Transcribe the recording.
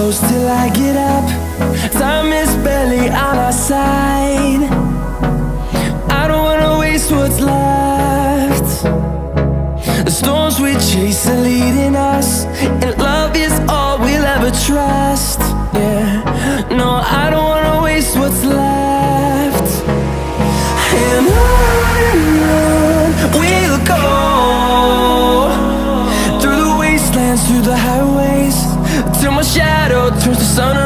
close till I get up. Time is barely on our side. I don't wanna waste what's left. The storms we chase are leading us, and love is all we'll ever trust. Yeah, no, I don't wanna waste what's left. And on we'll go, through the wastelands, through the highways, till my shadow turns to sun